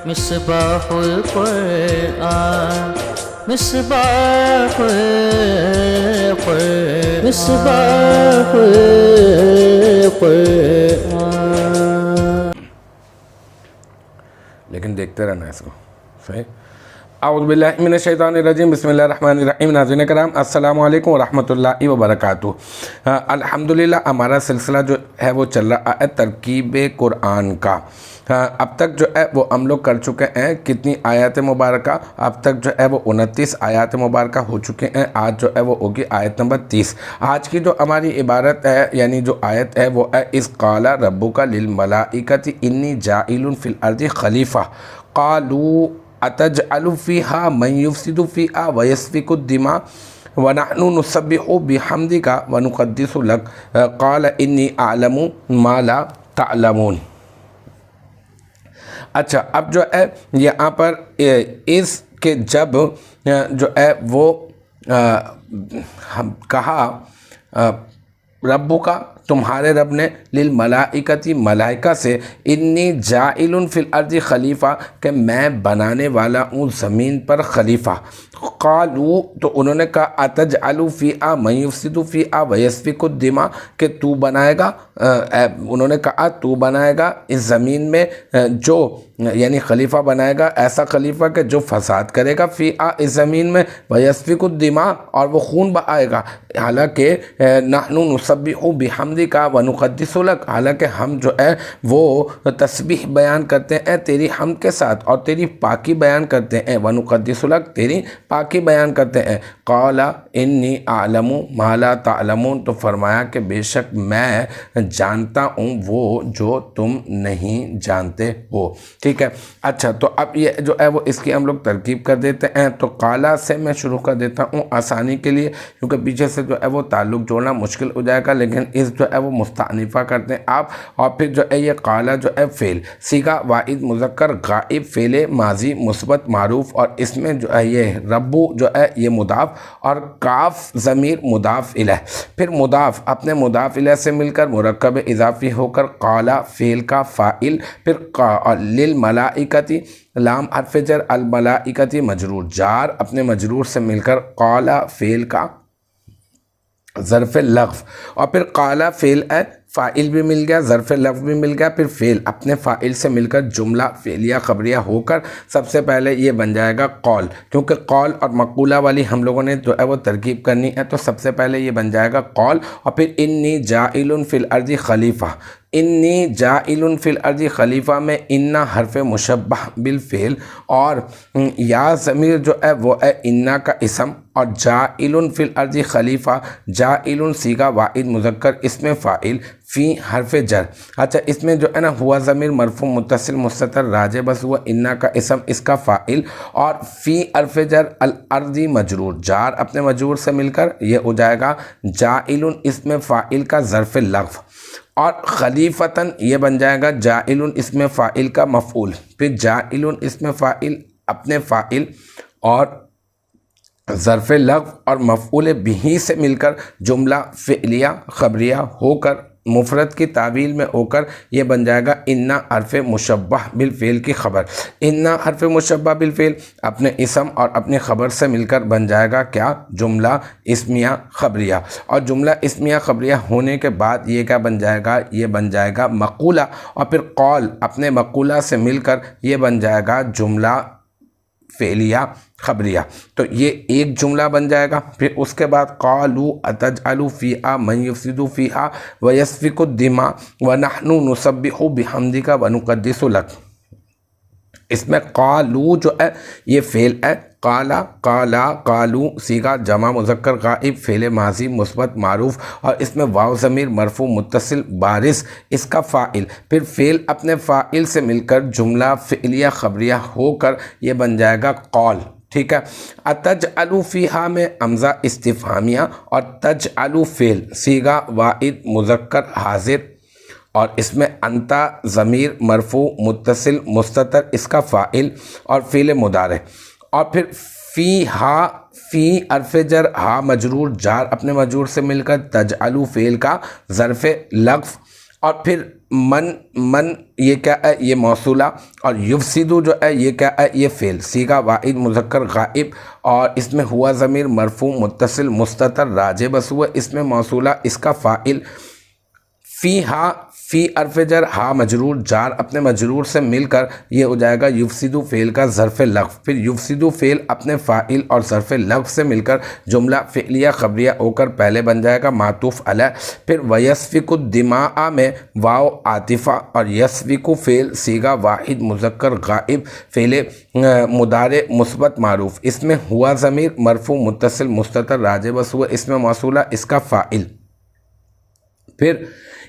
مصباح القرآن مصباح القرآن مصباح القرآن. لیکن دیکھتے رہنا اس کو. صحیح. اعوذ باللہ من الشیطان الرجیم. بسم اللہ الرحمن الرحیم. ناظرین کرام السلام علیکم ورحمۃ اللہ وبرکاتہ. الحمدللہ ہمارا سلسلہ جو ہے وہ چل رہا ہے ترکیب قرآن کا. اب تک جو ہے وہ ہم لوگ کر چکے ہیں کتنی آیات مبارکہ؟ اب تک جو ہے وہ 29 آیات مبارکہ ہو چکے ہیں. آج جو ہے وہ ہوگی آیت نمبر 30. آج کی جو ہماری عبارت ہے یعنی جو آیت ہے وہ ہے اذ قال ربک للملائکۃ انی جاعل فی الارض خلیفہ قالوا اتجعل فیہا من یفسد فیہا ویسفک الدماء ونحن نسبح بحمدک ونقدس لک قال انی اعلم ما لا تعلمون. اچھا اب جو ہے یہاں پر اس کے جب جو ہے وہ کہا ربو کا تمہارے رب نے للملائکتی ملائکہ سے انی جاعل فی الارض خلیفہ کہ میں بنانے والا ہوں زمین پر خلیفہ. قالوا تو انہوں نے کہا اتجعل فیہا من یفسد فیہا ویسفک الدماء کہ تو بنائے گا انہوں نے کہا تو بنائے گا اس زمین میں جو یعنی خلیفہ بنائے گا ایسا خلیفہ کہ جو فساد کرے گا فیہا اس زمین میں ویسفک الدماء اور وہ خون بہائے گا. حالانکہ نحن نسبح بحمدک ونقدس لک حالانکہ ہم جو ہے وہ تسبیح بیان کرتے ہیں تیری حمد کے ساتھ اور تیری پاکی بیان کرتے ہیں ونقدس لک تیری پاکی بیان کرتے ہیں. قال انی اعلم ما لا تعلمون تو فرمایا کہ بے شک میں جانتا ہوں وہ جو تم نہیں جانتے ہو. ٹھیک ہے. اچھا تو اب یہ جو ہے وہ اس کی ہم لوگ ترکیب کر دیتے ہیں. تو قالا سے میں شروع کر دیتا ہوں آسانی کے لیے کیونکہ پیچھے سے جو ہے وہ تعلق جوڑنا مشکل ہو جائے گا لیکن اس جو ہے وہ مستعنفہ کرتے ہیں آپ. اور پھر جو ہے یہ قالا جو ہے فعل صیغہ واحد مذکر غائب فعل ماضی مثبت معروف اور اس میں جو ہے یہ ربو جو ہے یہ مضاف اور کاف ضمیر مضاف الیہ. پھر مضاف اپنے مضاف الیہ سے مل کر مرکب اضافی ہو کر قالا فعل کا فاعل. پھر للملائکتی لام حرف جر الملائکتی مجرور جار اپنے مجرور سے مل کر قالا فعل کا ظرف لغو اور پھر قالا فعل ہے فاعل بھی مل گیا ظرف لغو بھی مل گیا. پھر فعل اپنے فاعل سے مل کر جملہ فعلیہ خبریہ ہو کر سب سے پہلے یہ بن جائے گا قول کیونکہ قول اور مقولہ والی ہم لوگوں نے جو ہے وہ ترکیب کرنی ہے. تو سب سے پہلے یہ بن جائے گا قول اور پھر انی جاعل فی الارض خلیفہ. انی جاعل فی الارض خلیفہ میں انا حرف مشبہ بالفعل اور یا ضمیر جو ہے وہ ہے انا کا اسم اور جاعل فی الارض خلیفہ جاعل صیغہ واحد مذکر اسم فاعل فی حرف جر. اچھا اس میں جو ہے نا ہوا ضمیر مرفوع متصل مستتر راجع بس ہوا انا کا اسم اس کا فاعل اور فی حرف جر الارض مجرور جار اپنے مجرور سے مل کر یہ ہو جائے گا جاعل اسم فاعل کا ظرف لغو اور خلیفتاً یہ بن جائے گا جاعل اسم فاعل کا مفعول. پھر جاعل اسم فاعل اپنے فاعل اور ظرف لغو اور مفعول بہ سے مل کر جملہ فعلیہ خبریہ ہو کر مفرد کی تعویل میں ہو کر یہ بن جائے گا انا حرف مشبہ بالفعل کی خبر. انا حرف مشبہ بالفعل اپنے اسم اور اپنی خبر سے مل کر بن جائے گا کیا جملہ اسمیہ خبریہ اور جملہ اسمیہ خبریہ ہونے کے بعد یہ کیا بن جائے گا یہ بن جائے گا مقولہ اور پھر قول اپنے مقولہ سے مل کر یہ بن جائے گا جملہ فعلیہ خبریہ. تو یہ ایک جملہ بن جائے گا. پھر اس کے بعد قالوا اتجعل فیہا من یفسد فیہا ویسفک الدماء ونحن نسبح بحمدک ونقدس لک. اس میں قالوا جو ہے یہ فعل ہے قالا قالا قالو صیغہ جمع مذکر غائب فعل ماضی مثبت معروف اور اس میں واو ضمیر مرفوع متصل بارز اس کا فاعل. پھر فعل اپنے فاعل سے مل کر جملہ فعلیہ خبریہ ہو کر یہ بن جائے گا قول. ٹھیک ہے. اتجعل فیہا میں حمزہ استفہامیہ اور تجعل فعل صیغہ واحد مذکر حاضر اور اس میں انتا ضمیر مرفوع متصل مستتر اس کا فاعل اور فعل مضارع اور پھر فی ہا فی حرف جر ہا مجرور جار اپنے مجرور سے مل کر تجعل فعل کا ظرف لغو اور پھر من یہ کیا ہے؟ یہ موصولہ، اور یفسدو جو ہے یہ کیا ہے؟ یہ فعل، صیغہ واحد مذکر غائب، اور اس میں ہوا ضمیر مرفوع متصل مستتر راجع بس ہوا، اس میں موصولہ، اس کا فاعل فی ہا، فی حرف جر، ہا مجرور، جار اپنے مجرور سے مل کر یہ ہو جائے گا یفسدو فعل کا ظرف لغو، پھر یفسدو فعل اپنے فاعل اور ظرف لغو سے مل کر جملہ فعلیہ خبریہ ہو کر پہلے بن جائے گا معطوف علیہ، پھر ویسفک الدماء میں واو عاطفہ، اور یسفک فعل صیغہ واحد مذکر غائب، فعل مضارع مثبت معروف، اس میں ہوا ضمیر مرفوع متصل مستتر راجع بس ہوا، اس میں موصولہ، اس کا فاعل۔ پھر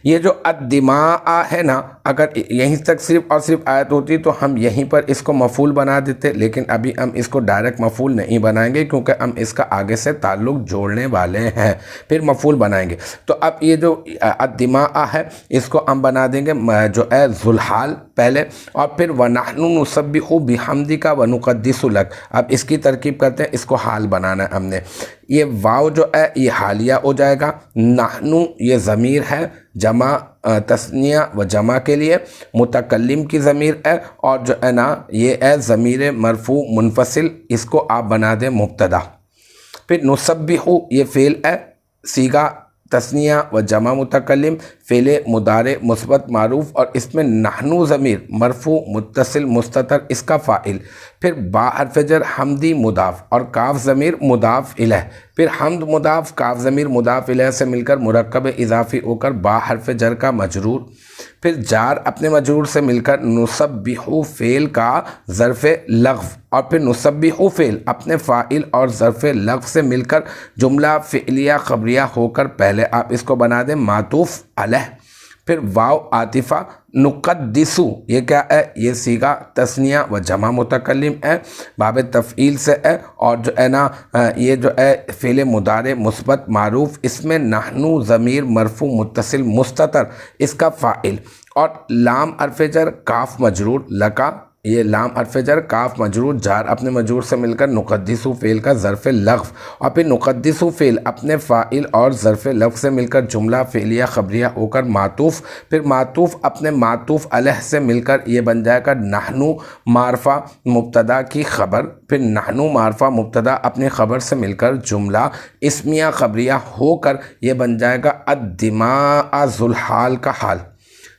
یہ جو الدماء ہے نا، اگر یہیں تک صرف اور صرف آیت ہوتی تو ہم یہیں پر اس کو مفعول بنا دیتے، لیکن ابھی ہم اس کو ڈائریکٹ مفعول نہیں بنائیں گے کیونکہ ہم اس کا آگے سے تعلق جوڑنے والے ہیں، پھر مفعول بنائیں گے۔ تو اب یہ جو الدماء ہے اس کو ہم بنا دیں گے جو ہے ذوالحال پہلے، اور پھر وَنَحْنُ نُسَبِّحُ بِحَمْدِكَ وَنُقَدِّسُ لَكَ، اب اس کی ترکیب کرتے ہیں، اس کو حال بنانا ہے ہم نے۔ یہ واو جو ہے یہ حالیہ ہو جائے گا، نحنو یہ ضمیر ہے جمع تثنیہ و جمع کے لیے، متکلم کی ضمیر ہے، اور جو ہے نا یہ ہے ضمیر مرفوع منفصل، اس کو آپ بنا دیں مبتدا۔ پھر نسبح یہ فعل ہے صیغہ تثنیہ و جمع متکلم، فعل مضارع مثبت معروف، اور اس میں نحنو ضمیر مرفوع متصل مستتر، اس کا فاعل، پھر با حرف جر حمدی مضاف، اور کاف ضمیر مضاف الیہ، پھر حمد مضاف، کاف ضمیر مضاف الیہ سے مل کر مرکب اضافی ہو کر با حرف جر کا مجرور، پھر جار اپنے مجرور سے مل کر نسبح فعل کا ظرف لغو، اور پھر نسبح فعل اپنے فاعل اور ظرف لغو سے مل کر جملہ فعلیہ خبریہ ہو کر پہلے آپ اس کو بنا دیں معطوف علیہ، پھر واو عاطفہ نقدسو یہ کیا ہے؟ یہ صیغہ تثنیہ و جمع متکلم ہے، باب تفعیل سے ہے، اور جو ہے نا یہ جو ہے فعل مضارع مثبت معروف، اس میں نحنو ضمیر مرفوع متصل مستتر، اس کا فاعل، اور لام حرف جر کاف مجرور لکا، یہ لام حرف جر کاف مجرور، جار اپنے مجرور سے مل کر نقدسو فعل کا ظرف لغو، اور پھر نقدسو فعل اپنے فاعل اور ظرف لغو سے مل کر جملہ فعلیہ خبریہ ہو کر معطوف، پھر معطوف اپنے معطوف علیہ سے مل کر یہ بن جائے گا نحنو معرفہ مبتدا کی خبر، پھر نحنو معرفہ مبتدا اپنی خبر سے مل کر جملہ اسمیہ خبریہ ہو کر یہ بن جائے گا الدماء ذوالحال کا حال،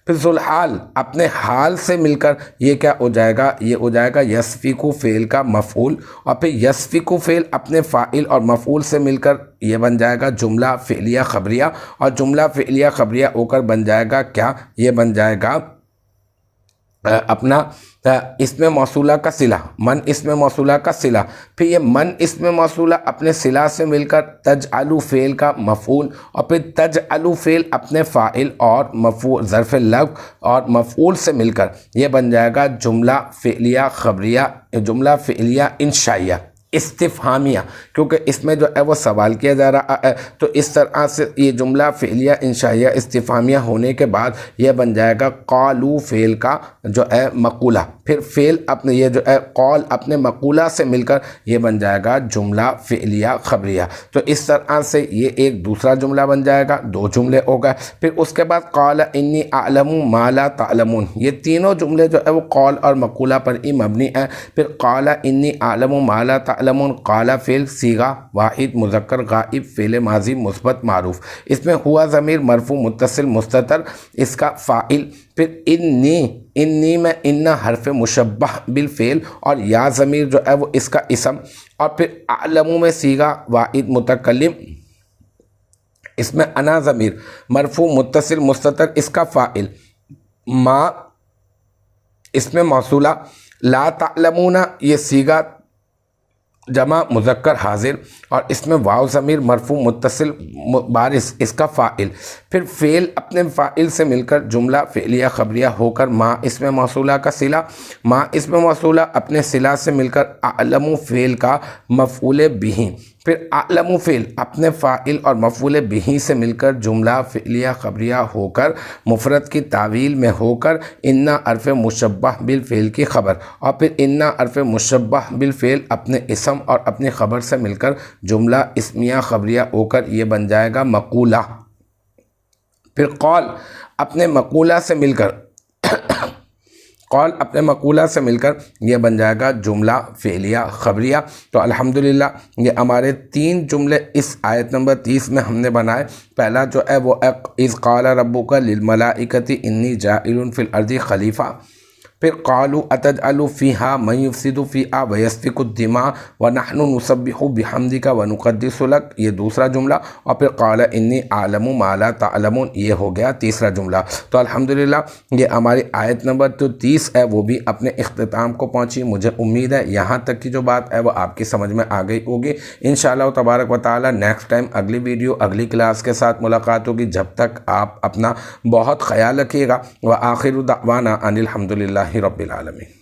پھر ذوالحال اپنے حال سے مل کر یہ کیا ہو جائے گا؟ یہ ہو جائے گا یسفکو فعل کا مفعول، اور پھر یسفکو فعل اپنے فاعل اور مفعول سے مل کر یہ بن جائے گا جملہ فعلیہ خبریہ، اور جملہ فعلیہ خبریہ ہو کر بن جائے گا کیا؟ یہ بن جائے گا اپنا اسم موصولہ کا صلہ، من اسم موصولہ کا صلہ، پھر یہ من اسم موصولہ اپنے صلہ سے مل کر تجعلو فعل کا مفعول، اور پھر تجعلو فعل اپنے فاعل اور مفعول ظرف لغو اور مفعول سے مل کر یہ بن جائے گا جملہ فعلیہ خبریہ، جملہ فعلیہ انشائیہ استفہامیہ، کیونکہ اس میں جو ہے وہ سوال کیا جا رہا ہے، تو اس طرح سے یہ جملہ فعلیہ انشائیہ استفہامیہ ہونے کے بعد یہ بن جائے گا قالو فعل کا جو ہے مقولہ، پھر فعل اپنے یہ جو ہے قول اپنے مقولہ سے مل کر یہ بن جائے گا جملہ فعلیہ خبریہ، تو اس طرح سے یہ ایک دوسرا جملہ بن جائے گا، دو جملے ہو گئے، پھر اس کے بعد قال انی اعلم ما لا تعلمون، یہ تینوں جملے جو ہے وہ قول اور مقولہ پر ہی مبنی ہیں، پھر قال انی اعلم ما لا تعلمون، قال فعل صیغہ واحد مذکر غائب، فعل ماضی مثبت معروف، اس میں ہوا ضمیر مرفوع متصل مستتر، اس کا فاعل، پھر انی میں ان حرف مشبہ بالفعل، اور یا ضمیر جو ہے وہ اس کا اسم، اور پھر اعلم میں صیغہ واحد متکلم، اس میں انا ضمیر مرفوع متصل مستتر، اس کا فاعل، ما اس میں موصولہ، لا تعلمون یہ صیغہ جمع مذکر حاضر، اور اس میں واو ضمیر مرفوع متصل بارز، اس کا فاعل، پھر فعل اپنے فاعل سے مل کر جملہ فعلیہ خبریہ ہو کر ما اسم موصولہ کا صلہ، ما اسم موصولہ اپنے صلہ سے مل کر اعلم فعل کا مفعول بہ، پھر اعلم فعل اپنے فاعل اور مفعول بہ سے مل کر جملہ فعلیہ خبریہ ہو کر مفرد کی تعویل میں ہو کر ان حرف مشبہ بالفعل کی خبر، اور پھر ان حرف مشبہ بالفعل اپنے اسم اور اپنی خبر سے مل کر جملہ اسمیہ خبریہ ہو کر یہ بن جائے گا مقولہ، پھر قول اپنے مقولہ سے مل کر قول اپنے مقولہ سے مل کر یہ بن جائے گا جملہ فعلیہ خبریہ۔ تو الحمدللہ یہ ہمارے 3 جملے اس آیت نمبر 30 میں ہم نے بنائے۔ پہلا جو ہے وہ اذ قال ربک للملائکۃ انی جاعل فی الارض خلیفہ، پھر قالوا اتجعل فیہا من یفسد فیہا ویسفک الدماء ونحن نسبح بحمدک ونقدس لک، یہ دوسرا جملہ، اور پھر قال انی اعلم ما لا تعلمون، یہ ہو گیا تیسرا جملہ۔ تو الحمدللہ یہ ہماری آیت نمبر 30 ہے وہ بھی اپنے اختتام کو پہنچی۔ مجھے امید ہے یہاں تک کی جو بات ہے وہ آپ کی سمجھ میں آ گئی ہوگی۔ انشاءاللہ تبارک و تعالی نیکسٹ ٹائم اگلی ویڈیو اگلی کلاس کے ساتھ ملاقات ہوگی۔ جب تک آپ اپنا بہت خیال رکھیے گا۔ وآخر دعوانا ان الحمدللہ رب العالمین۔